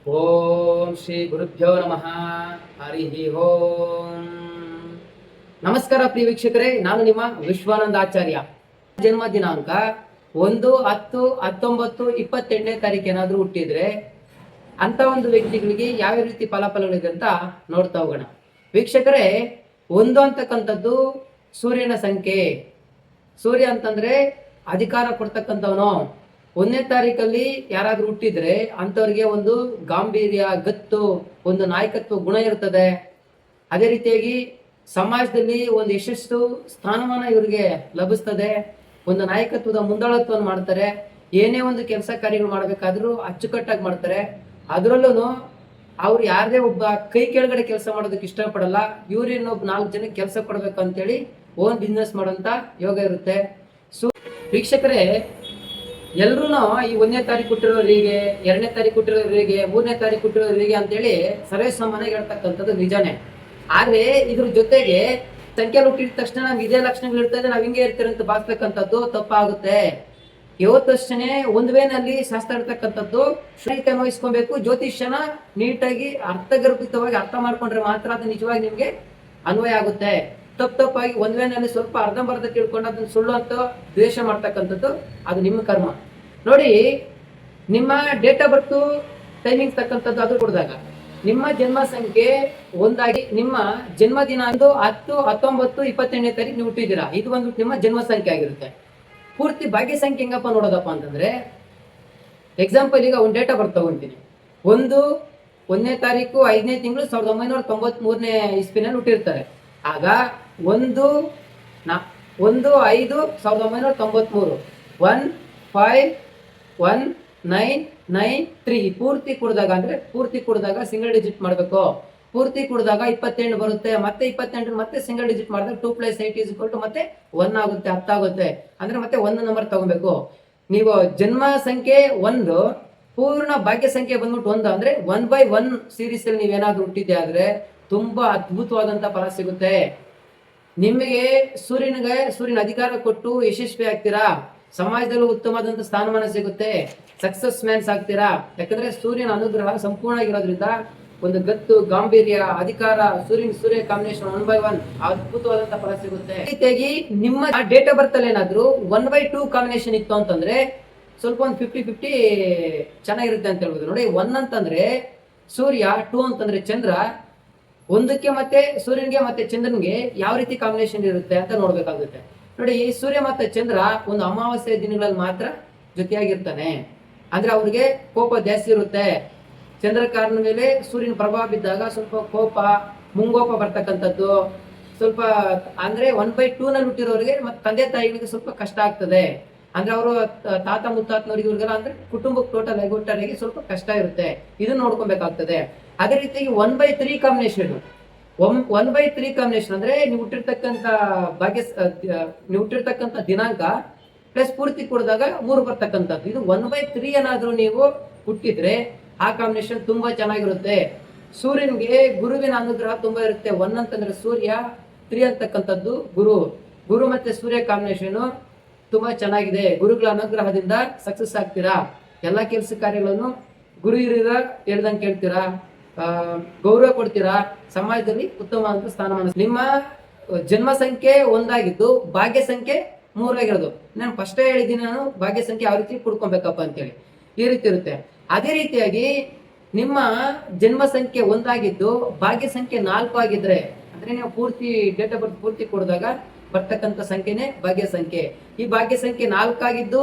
ಓಂ ಶ್ರೀ ಗುರುಭ್ಯೋ ನಮಃ. ಹರಿ ಓಂ. ನಮಸ್ಕಾರ ಪ್ರಿಯ ವೀಕ್ಷಕರೇ, ನಾನು ನಿಮ್ಮ ವಿಶ್ವಾನಂದ ಆಚಾರ್ಯ. ಜನ್ಮ ದಿನಾಂಕ 1-10-19-28ನೇ ತಾರೀಕು ಏನಾದ್ರೂ ಹುಟ್ಟಿದ್ರೆ ಅಂತ ಒಂದು ವ್ಯಕ್ತಿಗಳಿಗೆ ಯಾವ ರೀತಿ ಫಲಾಫಲಗಳಿದೆ ಅಂತ ನೋಡ್ತಾ ಹೋಗೋಣ. ವೀಕ್ಷಕರೇ, 1 ಅಂತಕ್ಕಂಥದ್ದು ಸೂರ್ಯನ ಸಂಖ್ಯೆ. ಸೂರ್ಯ ಅಂತಂದ್ರೆ ಅಧಿಕಾರ ಕೊಡ್ತಕ್ಕಂಥವನು. 1ನೇ ತಾರೀಕಲ್ಲಿ ಯಾರಾದ್ರೂ ಹುಟ್ಟಿದ್ರೆ ಅಂತವ್ರಿಗೆ ಒಂದು ಗಾಂಭೀರ್ಯ, ಗತ್ತು, ಒಂದು ನಾಯಕತ್ವ ಗುಣ ಇರ್ತದೆ. ಅದೇ ರೀತಿಯಾಗಿ ಸಮಾಜದಲ್ಲಿ ಒಂದು ಯಶಸ್ಸು ಸ್ಥಾನಮಾನ ಇವರಿಗೆ ಲಭಿಸ್ತದೆ. ಒಂದು ನಾಯಕತ್ವದ ಮುಂದಾಳತ್ವವನ್ನು ಮಾಡ್ತಾರೆ. ಏನೇ ಒಂದು ಕೆಲಸ ಕಾರ್ಯಗಳು ಮಾಡ್ಬೇಕಾದ್ರೂ ಅಚ್ಚುಕಟ್ಟಾಗಿ ಮಾಡ್ತಾರೆ. ಅದರಲ್ಲೂ ಅವ್ರು ಯಾರದೇ ಒಬ್ಬ ಕೈ ಕೆಳಗಡೆ ಕೆಲಸ ಮಾಡೋದಕ್ಕೆ ಇಷ್ಟಪಡಲ್ಲ. ಇವ್ರು ಇನ್ನೊಬ್ಬ 4 ಜನಕ್ಕೆ ಕೆಲಸ ಕೊಡ್ಬೇಕು ಅಂತೇಳಿ ಓನ್ ಬಿಸ್ನೆಸ್ ಮಾಡೋಂಥ ಯೋಗ ಇರುತ್ತೆ. ವೀಕ್ಷಕರೇ, ಎಲ್ರೂ ಈ 1ನೇ ತಾರೀಕು ಹುಟ್ಟಿರೋರಿಗೆ, 2ನೇ ತಾರೀಕು ಹುಟ್ಟಿರೋರಿಗೆ, 3ನೇ ತಾರೀಕು ಹುಟ್ಟಿರೋರಿಗೆ ಅಂತೇಳಿ ಸರ್ವೇ ಸಾಮಾನ್ಯವಾಗಿ ಹೇಳ್ತಕ್ಕಂಥದ್ದು ನಿಜಾನೇ. ಆದ್ರೆ ಇದ್ರ ಜೊತೆಗೆ ಸಂಖ್ಯೆ ಹುಟ್ಟಿದ ತಕ್ಷಣ ನಮ್ಗೆ ಇದೇ ಲಕ್ಷಣಗಳು ಇರ್ತದೆ, ನಾವ್ ಹಿಂಗೆ ಇರ್ತೀರ ಅಂತ ಭಾವಿಸ್ತಕ್ಕಂಥದ್ದು ತಪ್ಪಾಗುತ್ತೆ. ಇವತ್ತಷ್ಟೇ ಒಂದು ವೇನಲ್ಲಿ ಶಾಸ್ತ್ರ ಇರ್ತಕ್ಕಂಥದ್ದು ಶ್ರೀತೆ ವಹಿಸ್ಕೊಬೇಕು. ಜ್ಯೋತಿಷ್ಯನ ನೀಟಾಗಿ ಅರ್ಥಗರ್ಭಿತವಾಗಿ ಅರ್ಥ ಮಾಡ್ಕೊಂಡ್ರೆ ಮಾತ್ರ ಅದು ನಿಜವಾಗಿ ನಿಮ್ಗೆ ಅನ್ವಯ ಆಗುತ್ತೆ. ತಪ್ಪಾಗಿ ಒಂದ್ ವೇನಲ್ಲಿ ಸ್ವಲ್ಪ ಅರ್ಧಂಬರ್ಧ ತಿಳ್ಕೊಂಡು ಅದನ್ನ ಸುಳ್ಳು ಅಂತ ದ್ವೇಷ ಮಾಡ್ತಕ್ಕಂಥದ್ದು ಅದು ನಿಮ್ಮ ಕರ್ಮ. ನೋಡಿ, ನಿಮ್ಮ ಡೇಟ್ ಆಫ್ ಬರ್ತ್ ಟೈಮಿಂಗ್ ತಕ್ಕಂಥದ್ದು ಅದು ಕೊಡಿದಾಗ ನಿಮ್ಮ ಜನ್ಮ ಸಂಖ್ಯೆ 1 ನಿಮ್ಮ ಜನ್ಮ ದಿನ 10-19-28ನೇ ತಾರೀಕು ನೀವು ಹುಟ್ಟಿದ್ದೀರಾ. ಇದು ಒಂದು ನಿಮ್ಮ ಜನ್ಮ ಸಂಖ್ಯೆ ಆಗಿರುತ್ತೆ. ಪೂರ್ತಿ ಭಾಗ್ಯ ಸಂಖ್ಯೆ ಹೆಂಗಪ್ಪ ನೋಡೋದಪ್ಪ ಅಂತಂದ್ರೆ, ಎಕ್ಸಾಂಪಲ್ ಈಗ ಒಂದು ಡೇಟ್ ಆಫ್ ಬರ್ತ್ ತಗೊಂತೀನಿ. 1ನೇ ತಾರೀಕು 5ನೇ ತಿಂಗಳು 1993ನೇ ಇಸ್ವಿನಲ್ಲಿ ಹುಟ್ಟಿರ್ತಾರೆ. ಆಗ 1-5-1993 1519993 ಪೂರ್ತಿ ಕೊಡಿದಾಗ, ಅಂದ್ರೆ ಪೂರ್ತಿ ಕೊಡಿದಾಗ ಸಿಂಗಲ್ ಡಿಜಿಟ್ ಮಾಡಬೇಕು. ಪೂರ್ತಿ ಕೊಡಿದಾಗ 28 ಬರುತ್ತೆ. ಮತ್ತೆ 28 ಮತ್ತೆ ಸಿಂಗಲ್ ಡಿಜಿಟ್ ಮಾಡಿದಾಗ 2 + 8 ಮತ್ತೆ 1 ಆಗುತ್ತೆ, 10 ಆಗುತ್ತೆ. ಅಂದ್ರೆ ಮತ್ತೆ 1 ನಂಬರ್ ತಗೋಬೇಕು. ನೀವು ಜನ್ಮ ಸಂಖ್ಯೆ 1, ಪೂರ್ಣ ಭಾಗ್ಯ ಸಂಖ್ಯೆ ಬಂದ್ಬಿಟ್ಟು 1 ಅಂದ್ರೆ 1/1 ಸೀರೀಸ್ ಅಲ್ಲಿ ನೀವೇನಾದ್ರೂ ಹುಟ್ಟಿದ್ದೆ ಆದ್ರೆ ತುಂಬಾ ಅದ್ಭುತವಾದಂತ ಫಲ ಸಿಗುತ್ತೆ. ನಿಮಗೆ ಸೂರ್ಯನ ಅಧಿಕಾರ ಕೊಟ್ಟು ಯಶಸ್ವಿ ಆಗ್ತೀರಾ. ಸಮಾಜದಲ್ಲೂ ಉತ್ತಮವಾದಂತ ಸ್ಥಾನಮಾನ ಸಿಗುತ್ತೆ. ಸಕ್ಸಸ್ ಮ್ಯಾನ್ಸ್ ಆಗ್ತೀರಾ. ಯಾಕಂದ್ರೆ ಸೂರ್ಯನ ಅನುಗ್ರಹ ಸಂಪೂರ್ಣ ಆಗಿರೋದ್ರಿಂದ ಒಂದು ಗತ್ತು, ಗಾಂಭೀರ್ಯ, ಅಧಿಕಾರ, ಸೂರ್ಯ ಕಾಂಬಿನೇಷನ್ 1/1 ಅದ್ಭುತವಾದಂತ ಫಲ ಸಿಗುತ್ತೆ. ರೀತಿಯಾಗಿ ನಿಮ್ಮ ಡೇಟ್ ಆಫ್ ಬರ್ತ್ ಅಲ್ಲಿ ಏನಾದ್ರು 1/2 ಕಾಂಬಿನೇಷನ್ ಇತ್ತು ಅಂತಂದ್ರೆ ಸ್ವಲ್ಪ ಒಂದು 50-50 ಚೆನ್ನಾಗಿರುತ್ತೆ ಅಂತ ಹೇಳ್ಬೋದು. ನೋಡಿ, 1 ಅಂತಂದ್ರೆ ಸೂರ್ಯ, 2 ಅಂತಂದ್ರೆ ಚಂದ್ರ. 1ಕ್ಕೆ ಮತ್ತೆ ಸೂರ್ಯನಿಗೆ ಮತ್ತೆ ಚಂದ್ರನ್ಗೆ ಯಾವ ರೀತಿ ಕಾಂಬಿನೇಷನ್ ಇರುತ್ತೆ ಅಂತ ನೋಡ್ಬೇಕಾಗುತ್ತೆ. ನೋಡಿ, ಸೂರ್ಯ ಮತ್ತೆ ಚಂದ್ರ ಒಂದು ಅಮಾವಾಸ್ಯ ದಿನಗಳಲ್ಲಿ ಮಾತ್ರ ಜೊತೆಯಾಗಿರ್ತಾನೆ. ಅಂದ್ರೆ ಅವ್ರಿಗೆ ಕೋಪ ಜಾಸ್ತಿ ಇರುತ್ತೆ. ಚಂದ್ರಕಾರನ ಮೇಲೆ ಸೂರ್ಯನ ಪ್ರಭಾವ ಬಿದ್ದಾಗ ಸ್ವಲ್ಪ ಕೋಪ, ಮುಂಗೋಪ ಬರ್ತಕ್ಕಂಥದ್ದು ಸ್ವಲ್ಪ. ಅಂದ್ರೆ 1/2 ನಲ್ಲಿ ಹುಟ್ಟಿರೋರಿಗೆ ಮತ್ತೆ ತಂದೆ ತಾಯಿಗಳಿಗೆ ಸ್ವಲ್ಪ ಕಷ್ಟ ಆಗ್ತದೆ. ಅಂದ್ರೆ ಅವರು ತಾತ ಮುತ್ತಾತನವ್ರಿಗೆ ಇವ್ರಿಗೆಲ್ಲ ಅಂದ್ರೆ ಕುಟುಂಬಕ್ಕೆ ಟೋಟಲ್ ಆಗಿ ಒಟ್ಟಾರೆಯಾಗಿ ಸ್ವಲ್ಪ ಕಷ್ಟ ಇರುತ್ತೆ. ಇದನ್ನ ನೋಡ್ಕೊಬೇಕಾಗ್ತದೆ. ಅದೇ ರೀತಿಯಾಗಿ 1/3 ಕಾಂಬಿನೇಷನ್ 1/3 ಕಾಂಬಿನೇಷನ್ ಅಂದ್ರೆ ನೀವು ಹುಟ್ಟಿರ್ತಕ್ಕಂಥ ದಿನಾಂಕ ಪ್ಲಸ್ ಪೂರ್ತಿ ಕೊಡಿದಾಗ 3 ಬರ್ತಕ್ಕಂಥದ್ದು. ಇದು 1/3 ಏನಾದ್ರೂ ನೀವು ಹುಟ್ಟಿದ್ರೆ ಆ ಕಾಂಬಿನೇಷನ್ ತುಂಬಾ ಚೆನ್ನಾಗಿರುತ್ತೆ. ಸೂರ್ಯನಿಗೆ ಗುರುವಿನ ಅನುಗ್ರಹ ತುಂಬಾ ಇರುತ್ತೆ. 1 ಅಂತಂದ್ರೆ ಸೂರ್ಯ, 3 ಅಂತಕ್ಕಂಥದ್ದು ಗುರು ಮತ್ತೆ ಸೂರ್ಯ ಕಾಂಬಿನೇಷನ್ ತುಂಬಾ ಚೆನ್ನಾಗಿದೆ. ಗುರುಗಳ ಅನುಗ್ರಹದಿಂದ ಸಕ್ಸಸ್ ಆಗ್ತೀರಾ. ಎಲ್ಲಾ ಕೆಲಸ ಕಾರ್ಯಗಳನ್ನು ಗುರು ಹಿರಿಯರ ಹೇಳ್ದಂಗೆ ಕೇಳ್ತೀರಾ, ಗೌರವ ಕೊಡ್ತೀರಾ. ಸಮಾಜದಲ್ಲಿ ಉತ್ತಮವಾದ ಸ್ಥಾನಮಾನ. ನಿಮ್ಮ ಜನ್ಮ ಸಂಖ್ಯೆ 1 ಆಗಿದ್ದು ಭಾಗ್ಯ ಸಂಖ್ಯೆ 3 ಆಗಿರೋದು. ನಾನು ಫಸ್ಟ್ ಹೇಳಿದ್ದೀನಿ, ನಾನು ಭಾಗ್ಯ ಸಂಖ್ಯೆ ಯಾವ ರೀತಿ ಕುಡ್ಕೊಬೇಕಪ್ಪ ಅಂತೇಳಿ ಈ ರೀತಿ ಇರುತ್ತೆ. ಅದೇ ರೀತಿಯಾಗಿ ನಿಮ್ಮ ಜನ್ಮ ಸಂಖ್ಯೆ 1 ಆಗಿದ್ದು ಭಾಗ್ಯ ಸಂಖ್ಯೆ 4 ಆಗಿದ್ರೆ, ಅಂದ್ರೆ ನೀವು ಪೂರ್ತಿ ಡೇಟ್ ಆಫ್ ಬರ್ತ್ ಪೂರ್ತಿ ಕೊಡಿದಾಗ ಬರ್ತಕ್ಕಂಥ ಸಂಖ್ಯೆನೇ ಭಾಗ್ಯ ಸಂಖ್ಯೆ. ಈ ಭಾಗ್ಯ ಸಂಖ್ಯೆ 4 ಆಗಿದ್ದು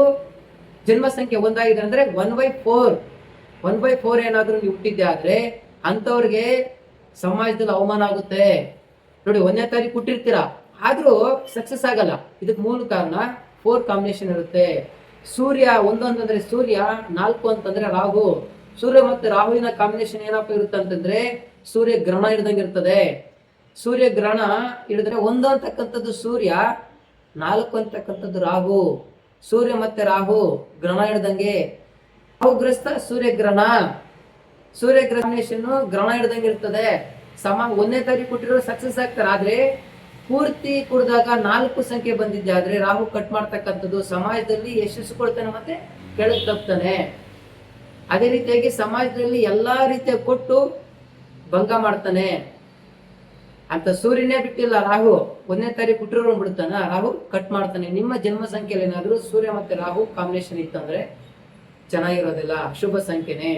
ಜನ್ಮ ಸಂಖ್ಯೆ 1 ಆಗಿದೆ ಅಂದ್ರೆ 1/4 ಏನಾದ್ರೂ ನೀವು ಹುಟ್ಟಿದ್ದೆ ಆದ್ರೆ ಅಂತವ್ರಿಗೆ ಸಮಾಜದಲ್ಲಿ ಅವಮಾನ ಆಗುತ್ತೆ. ನೋಡಿ, 1ನೇ ತಾರೀಕು ಹುಟ್ಟಿರ್ತೀರಾ ಆದ್ರೂ ಸಕ್ಸಸ್ ಆಗಲ್ಲ. ಇದಕ್ಕೆ ಮೂಲ ಕಾರಣ 4 ಕಾಂಬಿನೇಷನ್ ಇರುತ್ತೆ. ಸೂರ್ಯ 1 ಅಂತಂದ್ರೆ ಸೂರ್ಯ, 4 ಅಂತಂದ್ರೆ ರಾಹು. ಸೂರ್ಯ ಮತ್ತೆ ರಾಹುವಿನ ಕಾಂಬಿನೇಷನ್ ಏನಪ್ಪ ಇರುತ್ತೆ ಅಂತಂದ್ರೆ ಸೂರ್ಯ ಗ್ರಹಣ ಹಿಡ್ದಂಗೆ ಇರ್ತದೆ. ಸೂರ್ಯ ಗ್ರಹಣ ಹಿಡಿದ್ರೆ 1 ಅಂತಕ್ಕಂಥದ್ದು ಸೂರ್ಯ, 4 ಅಂತಕ್ಕಂಥದ್ದು ರಾಹು. ಸೂರ್ಯ ಮತ್ತೆ ರಾಹು ಗ್ರಹಣ ಹಿಡ್ದಂಗೆ. ರಾಹುಗ್ರಸ್ತ ಸೂರ್ಯಗ್ರಹಣ ಕಾಂಬಿನೇಷನ್ ಗ್ರಹಣ ಹಿಡ್ದಂಗೆ ಇರ್ತದೆ. 1ನೇ ತಾರೀಕು ಕೊಟ್ಟಿರೋ ಸಕ್ಸಸ್ ಆಗ್ತಾರೆ. ಆದ್ರೆ ಪೂರ್ತಿ ಕುಡಿದಾಗ 4 ಸಂಖ್ಯೆ ಬಂದಿದ್ದೆ ಆದ್ರೆ ರಾಹು ಕಟ್ ಮಾಡ್ತಕ್ಕಂಥದ್ದು. ಸಮಾಜದಲ್ಲಿ ಯಶಸ್ಸು ಕೊಡ್ತಾನೆ ಮತ್ತೆ ಕೆಳಗೆ ತಪ್ತಾನೆ. ಅದೇ ರೀತಿಯಾಗಿ ಸಮಾಜದಲ್ಲಿ ಎಲ್ಲಾ ರೀತಿಯ ಕೊಟ್ಟು ಭಂಗ ಮಾಡ್ತಾನೆ ಅಂತ ಸೂರ್ಯನೇ ಬಿಟ್ಟಿಲ್ಲ ರಾಹು. 1ನೇ ತಾರೀಕು ಹುಟ್ಟಿರೋರು ಬಿಡ್ತಾನ, ರಾಹು ಕಟ್ ಮಾಡ್ತಾನೆ. ನಿಮ್ಮ ಜನ್ಮ ಸಂಖ್ಯೆಯಲ್ಲಿ ಏನಾದ್ರು ಸೂರ್ಯ ಮತ್ತೆ ರಾಹು ಕಾಂಬಿನೇಷನ್ ಇತ್ತಂದ್ರೆ ಚೆನ್ನಾಗಿರೋದಿಲ್ಲ, ಶುಭ ಸಂಖ್ಯೆನೆ.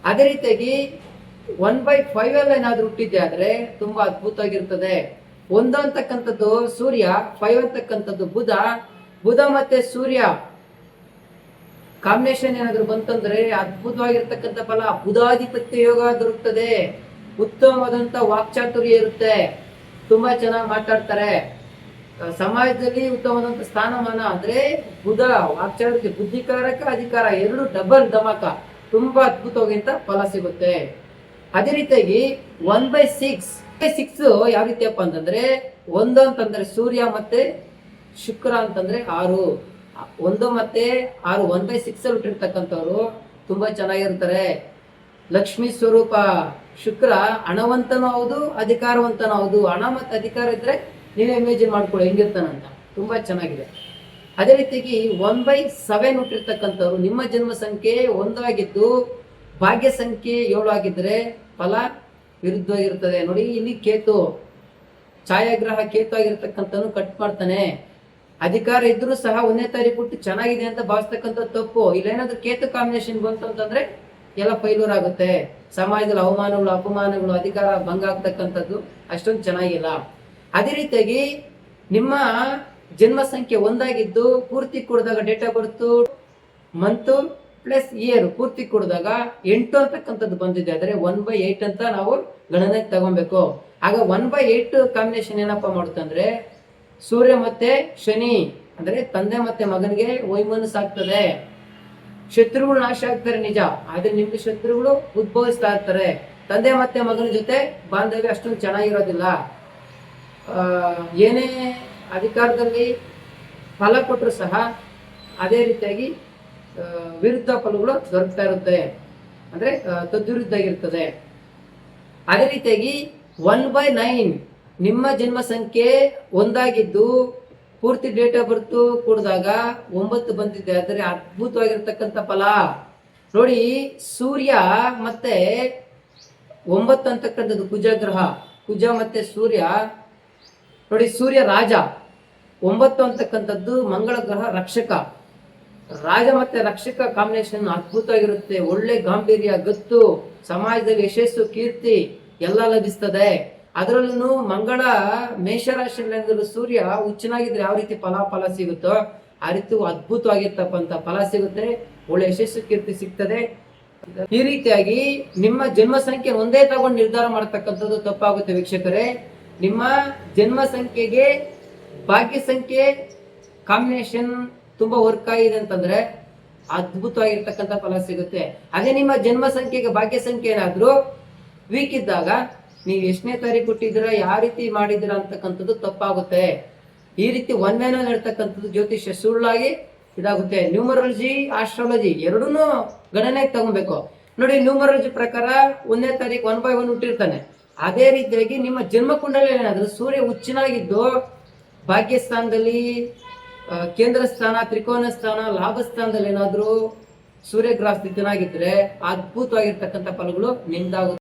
ಅದೇ ರೀತಿಯಾಗಿ 1/5 ಅಲ್ಲಿ ಏನಾದ್ರು ಹುಟ್ಟಿದ್ದೆ ಆದ್ರೆ ತುಂಬಾ ಅದ್ಭುತವಾಗಿರ್ತದೆ. 1 ಅಂತಕ್ಕಂಥದ್ದು ಸೂರ್ಯ, 5 ಅಂತಕ್ಕಂಥದ್ದು ಬುಧ. ಬುಧ ಮತ್ತೆ ಸೂರ್ಯ ಕಾಂಬಿನೇಷನ್ ಏನಾದ್ರು ಬಂತಂದ್ರೆ ಅದ್ಭುತವಾಗಿರ್ತಕ್ಕಂಥ ಫಲ. ಬುಧಾಧಿಪತ್ಯ ಯೋಗ ದೊರಕುತ್ತದೆ. ಉತ್ತಮವಾದಂತ ವಾಕ್ಚಾತುರ್ಯ ಇರುತ್ತೆ, ತುಂಬಾ ಚೆನ್ನಾಗಿ ಮಾತಾಡ್ತಾರೆ. ಸಮಾಜದಲ್ಲಿ ಉತ್ತಮವಾದಂತ ಸ್ಥಾನಮಾನ ಅಂದ್ರೆ ಬುಧ ವಾಕ್ಚಾತುರ್ಯ, ಬುದ್ಧಿಕಾರಕ, ಅಧಿಕಾರ ಎರಡು ಡಬಲ್ ಧಮಾಕ, ತುಂಬಾ ಅದ್ಭುತವಾಗಿಂತ ಫಲ ಸಿಗುತ್ತೆ. ಅದೇ ರೀತಿಯಾಗಿ 1/6 ಯಾವ ರೀತಿಯಪ್ಪ ಅಂತಂದ್ರೆ 1 ಅಂತಂದ್ರೆ ಸೂರ್ಯ ಮತ್ತೆ ಶುಕ್ರ ಅಂತಂದ್ರೆ 6. 1 ಮತ್ತೆ 6 1/6 ಅಲ್ಲಿ ಹುಟ್ಟಿರ್ತಕ್ಕಂಥವ್ರು ತುಂಬಾ ಚೆನ್ನಾಗಿರ್ತಾರೆ. ಲಕ್ಷ್ಮೀ ಸ್ವರೂಪ ಶುಕ್ರ ಹಣವಂತನೂ ಹೌದು, ಅಧಿಕಾರವಂತನೂ ಹೌದು. ಹಣ ಮತ್ತೆ ಅಧಿಕಾರ ಇದ್ರೆ ನೀವೇ ಇಮೇಜಿನ್ ಮಾಡ್ಕೊಳ್ಳಿ ಹೆಂಗಿರ್ತಾನಂತ, ತುಂಬಾ ಚೆನ್ನಾಗಿದೆ. ಅದೇ ರೀತಿಯಾಗಿ 1/7 ಹುಟ್ಟಿರ್ತಕ್ಕಂಥವ್ರು ನಿಮ್ಮ ಜನ್ಮ ಸಂಖ್ಯೆ 1 ಆಗಿದ್ದು ಭಾಗ್ಯ ಸಂಖ್ಯೆ 7 ಆಗಿದ್ರೆ ಫಲ ವಿರುದ್ಧವಾಗಿರ್ತದೆ. ನೋಡಿ ಇಲ್ಲಿ ಕೇತು, ಛಾಯಾಗ್ರಹ ಕೇತು ಆಗಿರ್ತಕ್ಕಂಥವ್ನು ಕಟ್ ಮಾಡ್ತಾನೆ. ಅಧಿಕಾರ ಇದ್ರೂ ಸಹ 1ನೇ ತಾರೀಕು ಹುಟ್ಟು ಚೆನ್ನಾಗಿದೆ ಅಂತ ಭಾವಿಸ್ತಕ್ಕಂಥ ತಪ್ಪು. ಇಲ್ಲೇನಾದ್ರೂ ಕೇತು ಕಾಂಬಿನೇಷನ್ ಬಂತು ಅಂತಂದ್ರೆ ಎಲ್ಲ ಫೈಲೂರ್ ಆಗುತ್ತೆ. ಸಮಾಜದಲ್ಲಿ ಅವಮಾನಗಳು, ಅಪಮಾನಗಳು, ಅಧಿಕಾರ ಭಂಗ ಆಗ್ತಕ್ಕಂಥದ್ದು ಅಷ್ಟೊಂದು ಚೆನ್ನಾಗಿಲ್ಲ. ಅದೇ ರೀತಿಯಾಗಿ ನಿಮ್ಮ ಜನ್ಮ ಸಂಖ್ಯೆ 1 ಆಗಿದ್ದು ಪೂರ್ತಿ ಕೊಡಿದಾಗ date of birth month plus year ಪೂರ್ತಿ ಕೊಡಿದಾಗ 8 ಅಂತಕ್ಕಂಥದ್ದು ಬಂದಿದೆ. ಆದ್ರೆ 1/8 ಅಂತ ನಾವು ಗಣನೆಗೆ ತಗೊಬೇಕು. ಆಗ 1/8 ಕಾಂಬಿನೇಷನ್ ಏನಪ್ಪಾ ಮಾಡುತ್ತಂದ್ರೆ ಸೂರ್ಯ ಮತ್ತೆ ಶನಿ ಅಂದ್ರೆ ತಂದೆ ಮತ್ತೆ ಮಗನಿಗೆ ವೈಮನಸ್ಸು ಆಗ್ತದೆ. ಶತ್ರುಗಳು ನಾಶ ಆಗ್ತಾರೆ ನಿಜ, ಆದ್ರೆ ನಿಮ್ಗೆ ಶತ್ರುಗಳು ಉದ್ಭವಿಸ್ತಾ ಇರ್ತಾರೆ. ತಂದೆ ಮತ್ತೆ ಮಗನ ಜೊತೆ ಬಾಂಧವ್ಯ ಅಷ್ಟೊಂದು ಚೆನ್ನಾಗಿರೋದಿಲ್ಲ. ಏನೇ ಅಧಿಕಾರದಲ್ಲಿ ಫಲ ಕೊಟ್ಟರು ಸಹ ಅದೇ ರೀತಿಯಾಗಿ ವಿರುದ್ಧ ಫಲಗಳು ದೊರಕ್ತಾ ಇರುತ್ತೆ, ಅಂದ್ರೆ ತದ್ವಿರುದ್ಧ ಆಗಿರ್ತದೆ. ಅದೇ ರೀತಿಯಾಗಿ 1/9 ನಿಮ್ಮ ಜನ್ಮ ಸಂಖ್ಯೆ 1 ಆಗಿದ್ದು ಪೂರ್ತಿ ಡೇಟ್ ಆಫ್ ಬರ್ತ್ ಕೂಡಿದಾಗ 9 ಬಂದಿದೆ. ಆದರೆ ಅದ್ಭುತವಾಗಿರ್ತಕ್ಕಂಥ ಫಲ ನೋಡಿ. ಸೂರ್ಯ ಮತ್ತೆ 9 ಅಂತಕ್ಕಂಥದ್ದು ಕುಜ ಗ್ರಹ, ಕುಜ ಮತ್ತೆ ಸೂರ್ಯ ನೋಡಿ. ಸೂರ್ಯ ರಾಜ, 9 ಅಂತಕ್ಕಂಥದ್ದು ಮಂಗಳ ಗ್ರಹ ರಕ್ಷಕ. ರಾಜ ಮತ್ತೆ ರಕ್ಷಕ ಕಾಂಬಿನೇಷನ್ ಅದ್ಭುತವಾಗಿರುತ್ತೆ. ಒಳ್ಳೆ ಗಾಂಭೀರ್ಯ, ಗತ್ತು, ಸಮಾಜದಲ್ಲಿ ಯಶಸ್ಸು, ಕೀರ್ತಿ ಎಲ್ಲ ಲಭಿಸ್ತದೆ. ಅದರಲ್ಲೂ ಮಂಗಳ ಮೇಷರಾಶಿಯಲ್ಲಿ ಸೂರ್ಯ ಹುಚ್ಚನಾಗಿದ್ರೆ ಯಾವ ರೀತಿ ಫಲ ಸಿಗುತ್ತೋ ಆ ರೀತಿ ಅದ್ಭುತವಾಗಿರ್ತಕ್ಕಂಥ ಫಲ ಸಿಗುತ್ತೆ. ಒಳ್ಳೆ ಯಶಸ್ಸು, ಕೀರ್ತಿ ಸಿಗ್ತದೆ. ಈ ರೀತಿಯಾಗಿ ನಿಮ್ಮ ಜನ್ಮ ಸಂಖ್ಯೆ ಒಂದೇ ತಗೊಂಡು ನಿರ್ಧಾರ ಮಾಡತಕ್ಕಂಥದ್ದು ತಪ್ಪಾಗುತ್ತೆ ವೀಕ್ಷಕರೇ. ನಿಮ್ಮ ಜನ್ಮ ಸಂಖ್ಯೆಗೆ ಭಾಗ್ಯ ಸಂಖ್ಯೆ ಕಾಂಬಿನೇಷನ್ ತುಂಬಾ ವರ್ಕ್ ಆಗಿದೆ ಅಂತಂದ್ರೆ ಅದ್ಭುತವಾಗಿರ್ತಕ್ಕಂಥ ಫಲ ಸಿಗುತ್ತೆ. ಅದೇ ನಿಮ್ಮ ಜನ್ಮ ಸಂಖ್ಯೆಗೆ ಭಾಗ್ಯ ಸಂಖ್ಯೆ ಏನಾದ್ರು ವೀಕ್ ಇದ್ದಾಗ ನೀವು ಎಷ್ಟನೇ ತಾರೀಕು ಹುಟ್ಟಿದಿರ, ಯಾವ ರೀತಿ ಮಾಡಿದಿರ ಅಂತಕ್ಕಂಥದ್ದು ತಪ್ಪಾಗುತ್ತೆ. ಈ ರೀತಿ ಒಂದೇನಲ್ಲಿ ಹೇಳ್ತಕ್ಕಂಥದ್ದು ಜ್ಯೋತಿಷ್ಯ ಸುಳ್ಳಾಗಿ ಇದಾಗುತ್ತೆ. ನ್ಯೂಮರಾಲಜಿ, ಆಸ್ಟ್ರಾಲಜಿ ಎರಡನ್ನೂ ಗಣನೆಗೆ ತಗೊಬೇಕು. ನೋಡಿ, ನ್ಯೂಮರಾಲಜಿ ಪ್ರಕಾರ 1ನೇ ತಾರೀಕು 1/1 ಹುಟ್ಟಿರ್ತಾನೆ. ಅದೇ ರೀತಿಯಾಗಿ ನಿಮ್ಮ ಜನ್ಮ ಕುಂಡಲಿ ಏನಾದ್ರು ಸೂರ್ಯ ಹುಚ್ಚನಾಗಿದ್ದು ಭಾಗ್ಯ ಸ್ಥಾನದಲ್ಲಿ, ಕೇಂದ್ರ ಸ್ಥಾನ, ತ್ರಿಕೋನ ಸ್ಥಾನ, ಲಾಭ ಸ್ಥಾನದಲ್ಲಿ ಏನಾದ್ರು ಸೂರ್ಯಗ್ರಹ ಸ್ಥಿತನಾಗಿದ್ರೆ ಅದ್ಭುತವಾಗಿರ್ತಕ್ಕಂಥ ಫಲಗಳು ನಿಮ್ದಾಗುತ್ತೆ.